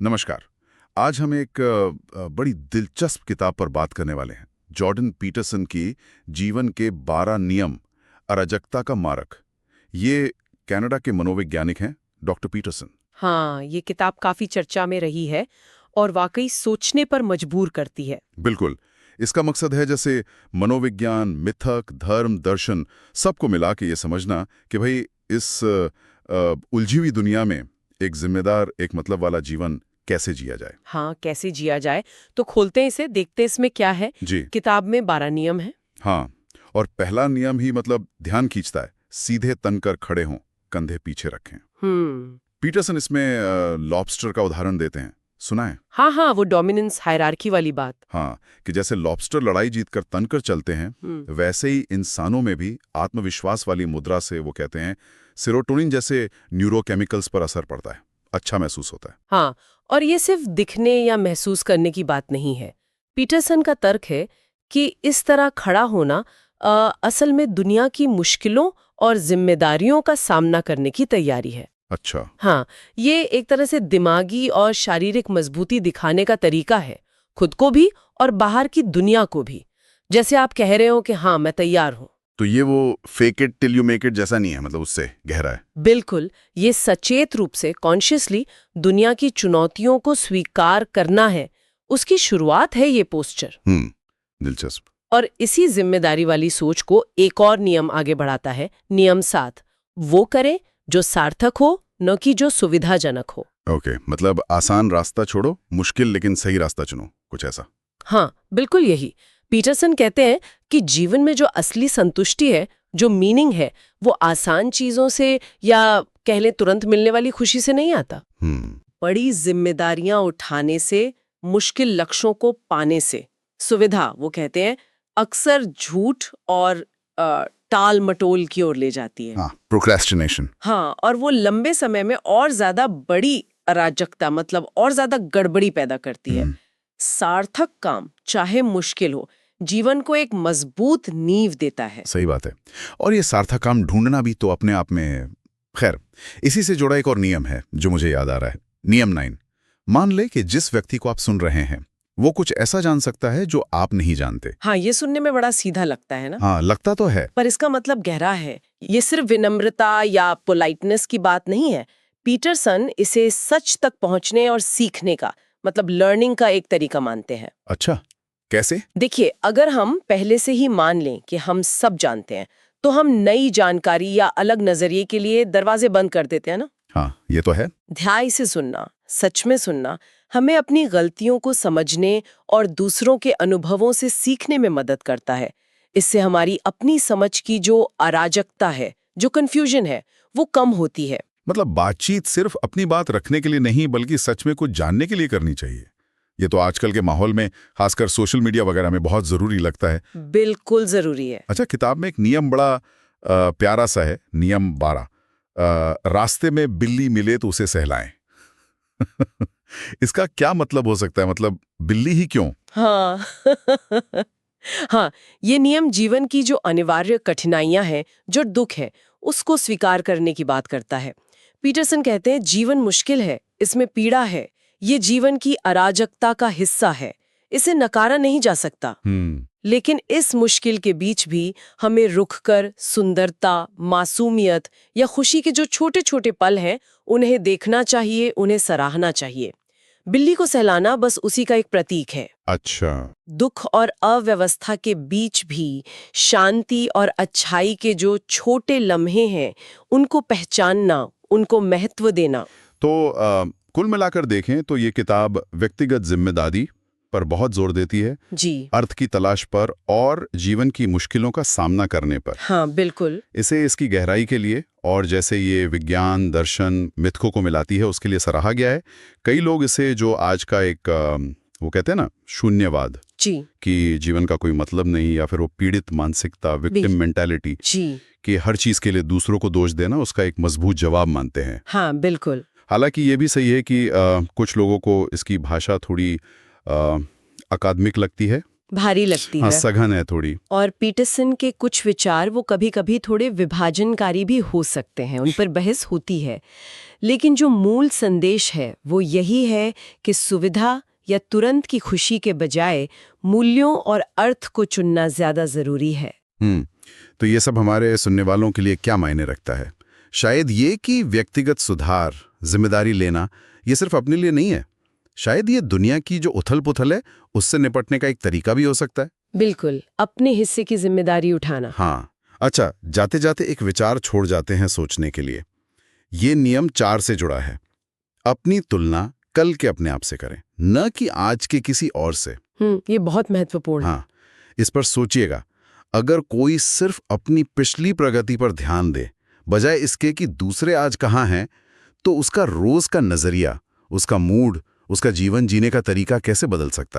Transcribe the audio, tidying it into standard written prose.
नमस्कार। आज हम एक बड़ी दिलचस्प किताब पर बात करने वाले हैं। जॉर्डन पीटरसन की जीवन के 12 नियम, अराजकता का मारक। ये कनाडा के मनोवैज्ञानिक हैं, डॉक्टर पीटरसन। हाँ, ये किताब काफी चर्चा में रही है और वाकई सोचने पर मजबूर करती है। बिल्कुल। इसका मकसद है जैसे मनोविज्ञान, मिथक, धर्म, दर्शन सबको मिला के ये समझना कि भाई इस उलझी हुई दुनिया में एक जिम्मेदार, एक मतलब वाला जीवन कैसे जिया जाए। हाँ, कैसे जिया जाए। तो खोलते हैं इसे, देखते हैं इसमें क्या है। जी किताब में 12 नियम है। हाँ, और पहला नियम ही मतलब ध्यान खींचता है, सीधे तन कर खड़े हों, कंधे पीछे रखें। पीटरसन इसमें लॉबस्टर का उदाहरण देते हैं, सुना है? हाँ हाँ, वो डोमिनेंस हायरार्की वाली बात। हाँ, कि जैसे लॉबस्टर लड़ाई जीतकर तनकर चलते हैं, वैसे ही इंसानों में भी आत्मविश्वास वाली मुद्रा से, वो कहते हैं, सेरोटोनिन जैसे न्यूरोकेमिकल्स पर असर पड़ता है, अच्छा महसूस होता है। हाँ, और ये सिर्फ दिखने या महसूस करने की बात नहीं है। पीटरसन का तर्क है कि इस तरह खड़ा होना असल में दुनिया की मुश्किलों और जिम्मेदारियों का सामना करने की तैयारी है। अच्छा। हाँ, ये एक तरह से दिमागी और शारीरिक मजबूती दिखाने का तरीका है, खुद को भी और बाहर की दुनिया को भी। जैसे आप कह रहे हो कि हाँ, मैं तैयार हूँ। तो ये वो fake it till you make it जैसा नहीं है, मतलब उससे गहरा है। बिल्कुल, ये सचेत रूप से, कॉन्शियसली दुनिया की चुनौतियों को स्वीकार करना है। उसकी शुरुआत है ये पोस्चर। दिलचस्प। और इसी जिम्मेदारी वाली सोच को एक और नियम आगे बढ़ाता है, नियम 7। वो करे जो सार्थक हो, न कि जो सुविधाजनक हो। ओके, मतलब आसान रास्ता छोड़ो, मुश्किल लेकिन सही रास्ता चुनो, कुछ ऐसा। हाँ, बिल्कुल यही। पीटरसन कहते हैं कि जीवन में जो असली संतुष्टि है, जो मीनिंग है, वो आसान चीजों से या कह लें तुरंत मिलने वाली खुशी से नहीं आता। बड़ी जिम्मेदारियां उठाने से, मुश्किल लक्ष्यों को पाने से। सुविधा, वो कहते हैं, अक्सर झूठ और टाल मटोल की ओर ले जाती है। हाँ, प्रोक्रेस्टिनेशन। हाँ, और वो लंबे समय में और ज्यादा बड़ी अराजकता, मतलब और ज्यादा गड़बड़ी पैदा करती है। सार्थक काम, चाहे मुश्किल हो, जीवन को एक मजबूत नींव देता है। सही बात है। और ये सार्थक काम ढूंढना भी तो अपने आप में, खैर, इसी से जुड़ा एक और नियम है जो मुझे याद आ रहा है, नियम 9। मान ले कि जिस व्यक्ति को आप सुन रहे हैं वो कुछ ऐसा जान सकता है जो आप नहीं जानते। हाँ, ये सुनने में बड़ा सीधा लगता है ना? हाँ, लगता तो है, पर इसका मतलब गहरा है। ये सिर्फ विनम्रता या पोलाइटनेस की बात नहीं है। पीटरसन इसे सच तक पहुंचने और सीखने का, मतलब लर्निंग का एक तरीका मानते हैं। अच्छा, कैसे? देखिए, अगर हम पहले से ही मान लें कि हम सब जानते हैं, तो हम नई जानकारी या अलग नजरिए के लिए दरवाजे बंद कर देते हैं ना? हाँ, ये तो है। ध्यान से सुनना, सच में सुनना, हमें अपनी गलतियों को समझने और दूसरों के अनुभवों से सीखने में मदद करता है। इससे हमारी अपनी समझ की जो अराजकता है, जो कंफ्यूजन है, वो कम होती है। मतलब बातचीत सिर्फ अपनी बात रखने के लिए नहीं, बल्कि सच में कुछ जानने के लिए करनी चाहिए। ये तो आजकल के माहौल में, खासकर सोशल मीडिया वगैरह में, बहुत जरूरी लगता है। बिल्कुल जरूरी है। अच्छा, किताब में एक नियम बड़ा प्यारा सा है, नियम 12। रास्ते में बिल्ली मिले तो उसे सहलाएं। इसका क्या मतलब हो सकता है? मतलब बिल्ली ही क्यों? हाँ हाँ, ये नियम जीवन की जो अनिवार्य कठिनाइयां हैं, जो दुख है, उसको स्वीकार करने की बात करता है। पीटरसन कहते हैं जीवन मुश्किल है, इसमें पीड़ा है, ये जीवन की अराजकता का हिस्सा है, इसे नकारा नहीं जा सकता। लेकिन इस मुश्किल के बीच भी हमें रुक कर सुंदरता, मासूमियत या खुशी के जो छोटे छोटे पल हैं, उन्हें देखना चाहिए, उन्हें सराहना चाहिए। बिल्ली को सहलाना बस उसी का एक प्रतीक है। अच्छा। दुख और अव्यवस्था के बीच भी शांति और अच्छाई के जो छोटे लम्हे हैं, उनको पहचानना, उनको महत्व देना। तो कुल मिलाकर देखें तो ये किताब व्यक्तिगत जिम्मेदारी पर बहुत जोर देती है, जी, अर्थ की तलाश पर और जीवन की मुश्किलों का सामना करने पर। हाँ, बिल्कुल। इसे इसकी गहराई के लिए और जैसे ये विज्ञान, दर्शन, मिथकों को मिलाती है, उसके लिए सराहा गया है। कई लोग इसे, जो आज का एक वो कहते हैं ना, शून्यवाद, जी, कि जीवन का कोई मतलब नहीं, या फिर वो पीड़ित मानसिकता, विक्टिम मेंटालिटी, जी, कि हर चीज के लिए दूसरों को दोष देना, उसका एक मजबूत जवाब मानते हैं। हाँ, बिल्कुल। हालांकि ये भी सही है कि कुछ लोगों को इसकी भाषा थोड़ी अकादमिक लगती है, भारी लगती हाँ, है। सघन है थोड़ी। और पीटरसन के कुछ विचार वो कभी-कभी थोड़े विभाजनकारी भी हो सकते हैं, उन पर बहस होती है। लेकिन जो मूल संदेश है वो यही है कि सुविधा या तुरंत की खुशी के बजाय मूल्यों और अर्थ को चुनना ज्यादा जरूरी है। तो ये सब हमारे सुनने वालों के लिए क्या मायने रखता है? शायद ये कि व्यक्तिगत सुधार, जिम्मेदारी लेना, ये सिर्फ अपने लिए नहीं है। शायद ये दुनिया की जो उथल-पुथल है, उससे निपटने का एक तरीका भी हो सकता है। बिल्कुल, अपने हिस्से की जिम्मेदारी उठाना। हाँ। अच्छा, जाते-जाते एक विचार छोड़ जाते हैं सोचने के लिए। ये नियम 4 से जुड़ा है। अपनी तुलना कल के अपने आप से करें, न कि आज के किसी और से। ये बहुत महत्वपूर्ण है। हाँ, इस पर सोचिएगा। अगर कोई सिर्फ अपनी पिछली प्रगति पर ध्यान दे, बजाय इसके कि दूसरे आज कहाँ हैं, तो उसका रोज का नजरिया, उसका मूड, उसका जीवन जीने का तरीका कैसे बदल सकता है?